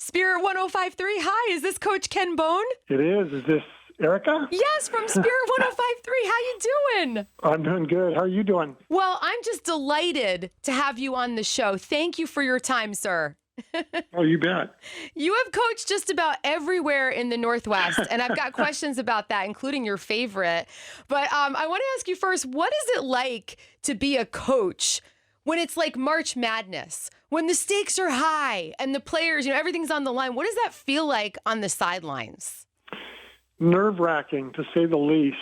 Spirit 105.3. Hi, is this Coach Ken Bone? It is. Is this Erica? Yes, from Spirit 105.3. How you doing? I'm doing good. How are you doing? Well, I'm just delighted to have you on the show. Thank you for your time, sir. Oh, you bet. You have coached just about everywhere in the Northwest, and I've got questions about that, including your favorite. But I want to ask you first, what is it like to be a coach when it's like March Madness, when the stakes are high and the players, everything's on the line? What does that feel like on the sidelines? Nerve-wracking, to say the least.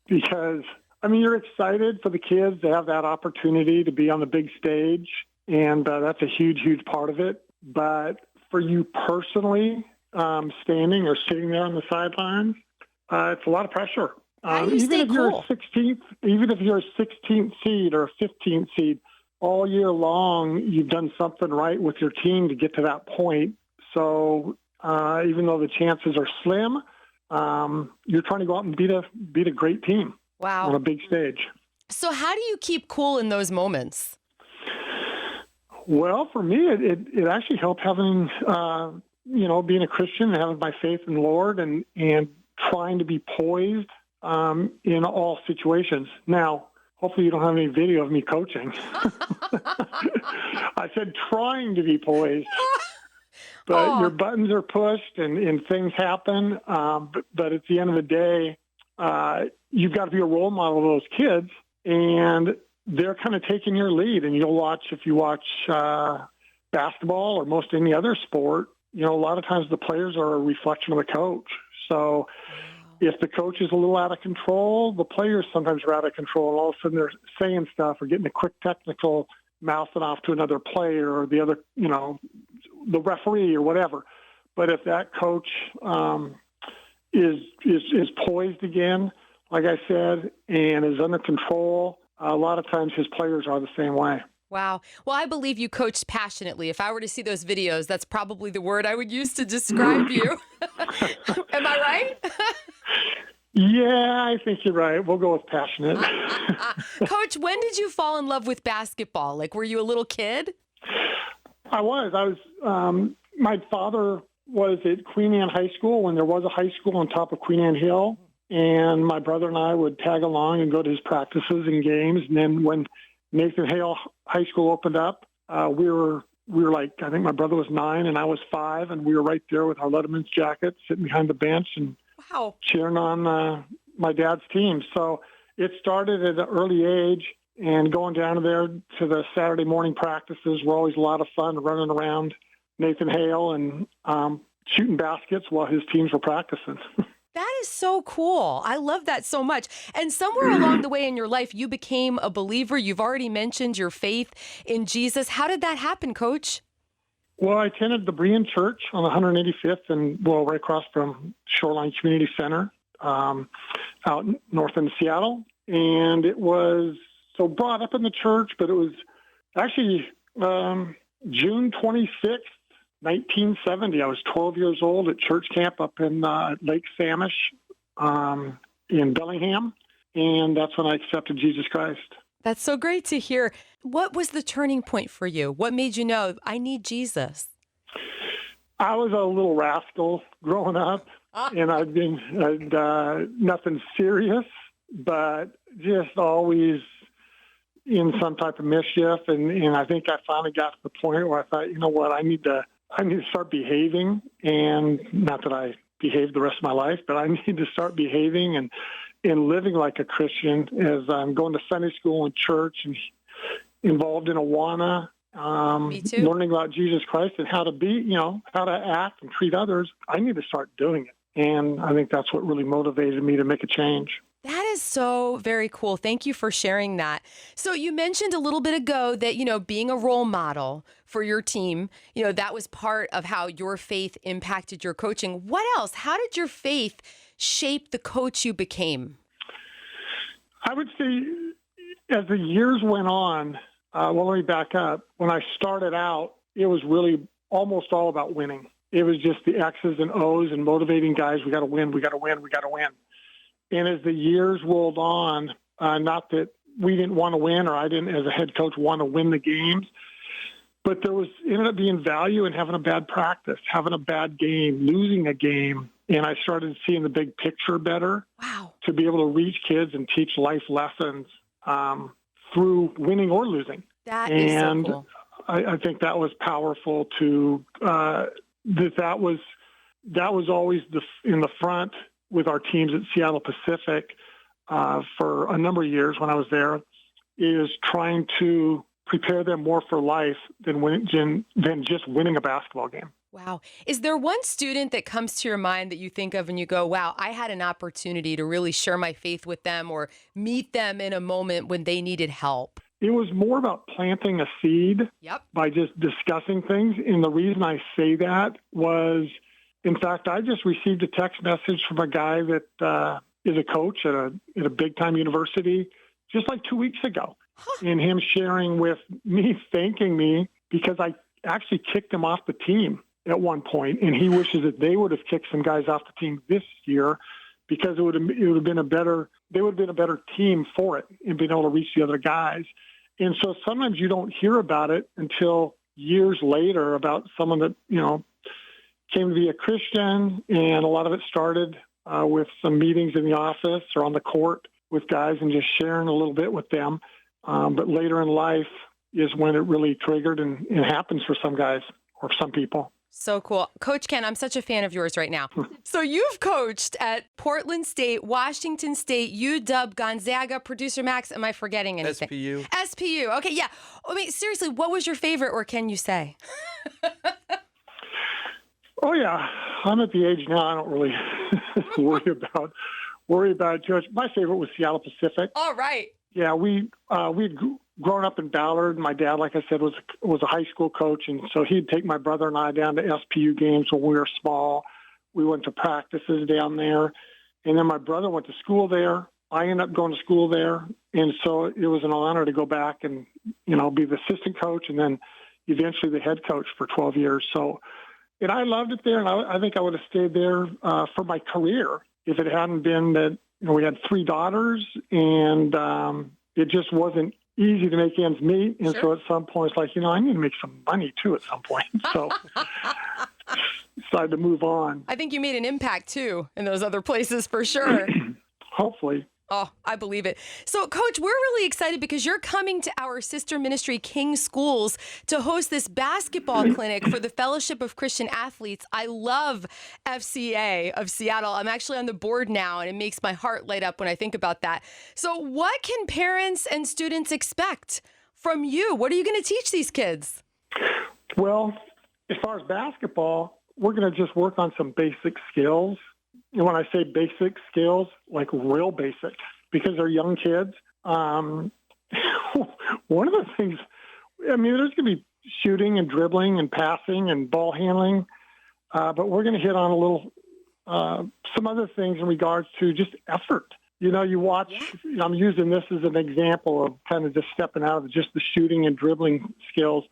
Because, you're excited for the kids to have that opportunity to be on the big stage, and that's a huge, huge part of it. But for you personally, standing or sitting there on the sidelines, it's a lot of pressure. How do you stay cool? Even if you're a 16th seed or a 15th seed, all year long, you've done something right with your team to get to that point. So even though the chances are slim, you're trying to go out and beat a great team. Wow. On a big stage. So how do you keep cool in those moments? Well, for me, it actually helped having, being a Christian and having my faith in the Lord and trying to be poised in all situations. Now, hopefully you don't have any video of me coaching. I said trying to be poised. But your buttons are pushed and things happen. But at the end of the day, you've got to be a role model of those kids. And they're kind of taking your lead. And if you watch basketball or most any other sport, a lot of times the players are a reflection of the coach. So if the coach is a little out of control, the players sometimes are out of control. And all of a sudden they're saying stuff or getting a quick technical, mouthing off to another player or the other, the referee or whatever. But if that coach is poised again, like I said, and is under control, a lot of times his players are the same way. Wow. Well, I believe you coached passionately. If I were to see those videos, that's probably the word I would use to describe you. Am I right? Yeah, I think you're right. We'll go with passionate. Coach, when did you fall in love with basketball? Like, were you a little kid? I was. My father was at Queen Anne High School when there was a high school on top of Queen Anne Hill. And my brother and I would tag along and go to his practices and games. And then when Nathan Hale High School opened up, we were like, I think my brother was 9 and I was 5. And we were right there with our Letterman's jackets, sitting behind the bench and cheering on my dad's team. So it started at an early age, and going down there to the Saturday morning practices were always a lot of fun, running around Nathan Hale and shooting baskets while his teams were practicing. That is so cool. I love that so much. And somewhere along the way in your life, you became a believer. You've already mentioned your faith in Jesus. How did that happen, Coach? Well, I attended the Berean Church on 185th and right across from Shoreline Community Center out north in Seattle. And it was brought up in the church, but it was actually June 26th, 1970. I was 12 years old at church camp up in Lake Samish in Bellingham, and that's when I accepted Jesus Christ. That's so great to hear. What was the turning point for you? What made you know, I need Jesus? I was a little rascal growing up, and I'd nothing serious, but just always in some type of mischief. And I think I finally got to the point where I thought, you know what, I need to start behaving, and not that I behaved the rest of my life, but I need to start behaving and living like a Christian as I'm going to Sunday school and church and involved in Awana, learning about Jesus Christ and how to be, how to act and treat others. I need to start doing it. And I think that's what really motivated me to make a change. That is so very cool. Thank you for sharing that. So you mentioned a little bit ago that, being a role model for your team, that was part of how your faith impacted your coaching. What else? How did your faith shape the coach you became? I would say as the years went on, let me back up. When I started out, it was really almost all about winning. It was just the X's and O's and motivating guys. We got to win. We got to win. We got to win. And as the years rolled on, not that we didn't want to win or I didn't, as a head coach, want to win the games, But there ended up being value in having a bad practice, having a bad game, losing a game. And I started seeing the big picture better. Wow. To be able to reach kids and teach life lessons through winning or losing. That is so cool. I think that was powerful to that was always in the front with our teams at Seattle Pacific for a number of years when I was there, is trying to prepare them more for life than just winning a basketball game. Wow. Is there one student that comes to your mind that you think of and you go, wow, I had an opportunity to really share my faith with them or meet them in a moment when they needed help? It was more about planting a seed by just discussing things. And the reason I say that was, in fact, I just received a text message from a guy that is a coach at a big-time university just like 2 weeks ago. And him sharing with me, thanking me because I actually kicked him off the team at one point, and he wishes that they would have kicked some guys off the team this year because they would have been a better team for it and being able to reach the other guys. And so sometimes you don't hear about it until years later about someone that, came to be a Christian, and a lot of it started with some meetings in the office or on the court with guys and just sharing a little bit with them. But later in life is when it really triggered and happens for some guys or some people. So cool. Coach Ken, I'm such a fan of yours right now. So you've coached at Portland State, Washington State, UW, Gonzaga, Producer Max. Am I forgetting anything? SPU. Okay, yeah. I mean, seriously, what was your favorite, or can you say? Oh, yeah. I'm at the age now I don't really worry about it too much. My favorite was Seattle Pacific. All right. Yeah, we'd grown up in Ballard. My dad, like I said, was a high school coach, and so he'd take my brother and I down to SPU games when we were small. We went to practices down there, and then my brother went to school there. I ended up going to school there, and so it was an honor to go back and be the assistant coach, and then eventually the head coach for 12 years. So, and I loved it there, and I think I would have stayed there for my career if it hadn't been that we had 3 daughters, and it just wasn't easy to make ends meet. And so at some point, it's like, I need to make some money too at some point. So decided to move on. I think you made an impact too in those other places for sure. Hopefully. Oh, I believe it. So, Coach, we're really excited because you're coming to our sister ministry, King Schools, to host this basketball clinic for the Fellowship of Christian Athletes. I love FCA of Seattle. I'm actually on the board now, and it makes my heart light up when I think about that. So what can parents and students expect from you? What are you going to teach these kids? Well, as far as basketball, we're going to just work on some basic skills. And when I say basic skills, like real basic, because they're young kids. One of the things, there's going to be shooting and dribbling and passing and ball handling, but we're going to hit on some other things in regards to just effort. You watch, I'm using this as an example of kind of just stepping out of just the shooting and dribbling skills.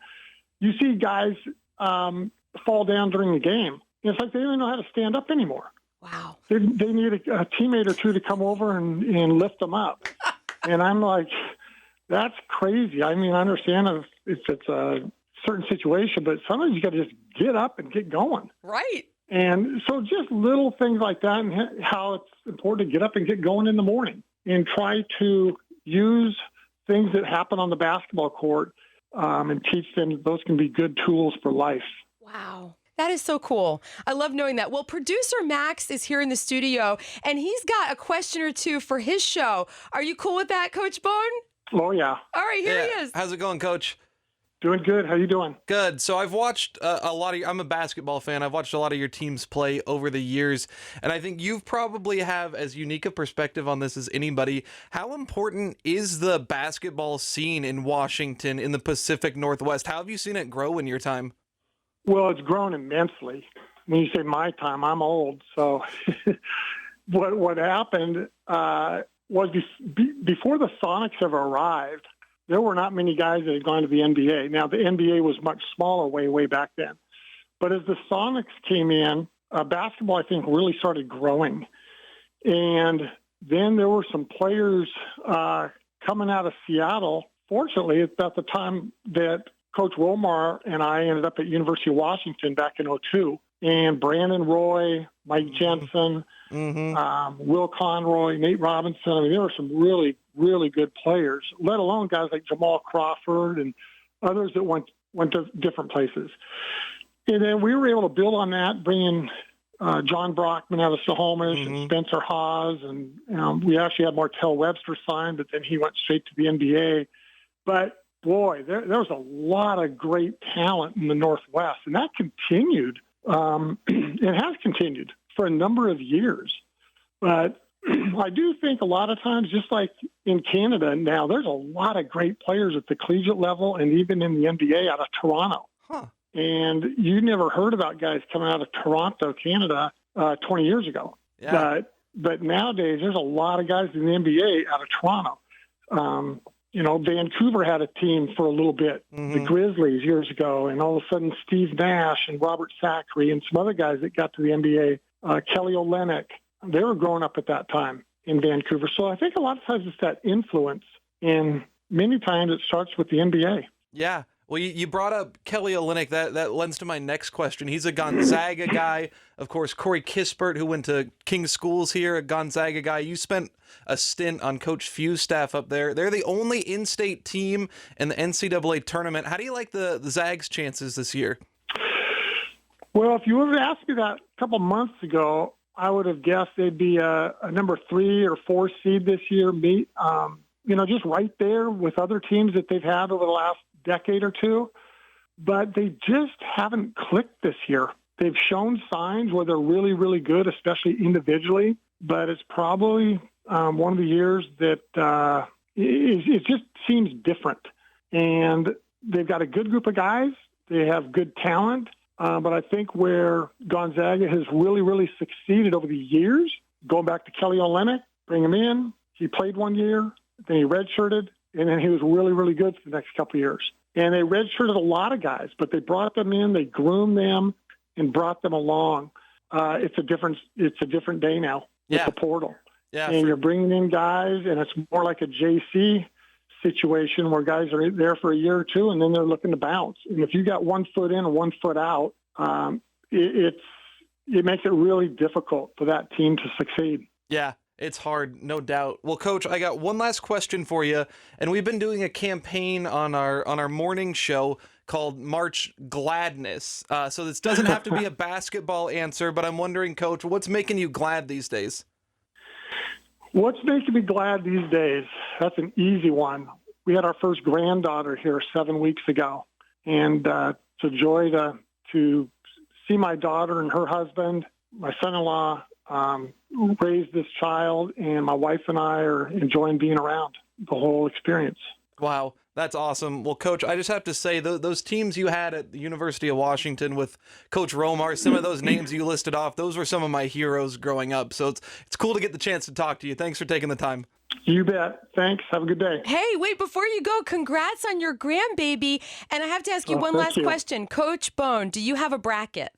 You see guys fall down during the game. It's like they don't know how to stand up anymore. Wow. They need a teammate or two to come over and lift them up. And I'm like, that's crazy. I understand if it's a certain situation, but sometimes you got to just get up and get going. Right. And so just little things like that, and how it's important to get up and get going in the morning and try to use things that happen on the basketball court and teach them those can be good tools for life. Wow. That is so cool. I love knowing that. Well, producer Max is here in the studio, and he's got a question or two for his show. Are you cool with that, Coach Bone? Oh, yeah. All right, here he is. How's it going, Coach? Doing good. How you doing? Good. So I've watched a lot of I'm a basketball fan. I've watched a lot of your teams play over the years, and I think you probably have as unique a perspective on this as anybody. How important is the basketball scene in Washington, in the Pacific Northwest? How have you seen it grow in your time? Well, it's grown immensely. When you say my time, I'm old. So what happened was before the Sonics ever arrived, there were not many guys that had gone to the NBA. Now, the NBA was much smaller way back then. But as the Sonics came in, basketball, I think, really started growing. And then there were some players coming out of Seattle. Fortunately, it's about the time that Coach Romar and I ended up at University of Washington back in '02, and Brandon Roy, Mike Jensen, Will Conroy, Nate Robinson. I mean, there were some really, really good players, let alone guys like Jamal Crawford and others that went to different places. And then we were able to build on that, bring in John Brockman out of Snohomish and Spencer Hawes. And we actually had Martell Webster signed, but then he went straight to the NBA. But, boy, there was a lot of great talent in the Northwest. And that continued. It has continued for a number of years. But I do think a lot of times, just like in Canada now, there's a lot of great players at the collegiate level and even in the NBA out of Toronto. Huh. And you never heard about guys coming out of Toronto, Canada, 20 years ago. Yeah. But nowadays, there's a lot of guys in the NBA out of Toronto. Vancouver had a team for a little bit, the Grizzlies years ago, and all of a sudden Steve Nash and Robert Zachary and some other guys that got to the NBA, Kelly Olynyk, they were growing up at that time in Vancouver. So I think a lot of times it's that influence, and many times it starts with the NBA. Yeah. Well, you brought up Kelly Olynyk. That lends to my next question. He's a Gonzaga guy. Of course, Corey Kispert, who went to King's Schools here, a Gonzaga guy. You spent a stint on Coach Few's staff up there. They're the only in-state team in the NCAA tournament. How do you like the Zags' chances this year? Well, if you would have asked me that a couple months ago, I would have guessed they'd be a number 3 or 4 seed this year. Just right there with other teams that they've had over the last decade or two, but they just haven't clicked this year. They've shown signs where they're really, really good, especially individually, but it's probably one of the years that it just seems different. And they've got a good group of guys. They have good talent, but I think where Gonzaga has really, really succeeded over the years, going back to Kelly Olynyk, bring him in, he played 1 year, then he redshirted, and then he was really, really good for the next couple of years. And they redshirted a lot of guys, but they brought them in, they groomed them, and brought them along. It's a different day now with the portal. Yeah, and you're bringing in guys, and it's more like a JC situation where guys are there for a year or two, and then they're looking to bounce. And if you got 1 foot in and 1 foot out, it makes it really difficult for that team to succeed. Yeah. It's hard, no doubt. Well, Coach, I got one last question for you, and we've been doing a campaign on our morning show called March Gladness. So this doesn't have to be a basketball answer, but I'm wondering, Coach, what's making you glad these days? What's making me glad these days? That's an easy one. We had our first granddaughter here 7 weeks ago, and it's a joy to see my daughter and her husband, my son-in-law, raised this child, and my wife and I are enjoying being around the whole experience. Wow, that's awesome. Well, Coach, I just have to say, those teams you had at the University of Washington with Coach Romar, some of those names you listed off, those were some of my heroes growing up. So it's cool to get the chance to talk to you. Thanks for taking the time. You bet. Thanks. Have a good day. Hey, wait, before you go, congrats on your grandbaby. And I have to ask you one last question. Coach Bone, do you have a bracket?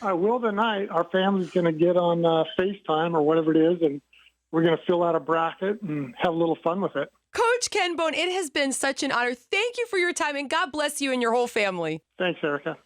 I will tonight. Our family's going to get on FaceTime or whatever it is, and we're going to fill out a bracket and have a little fun with it. Coach Ken Bone, it has been such an honor. Thank you for your time, and God bless you and your whole family. Thanks, Erica.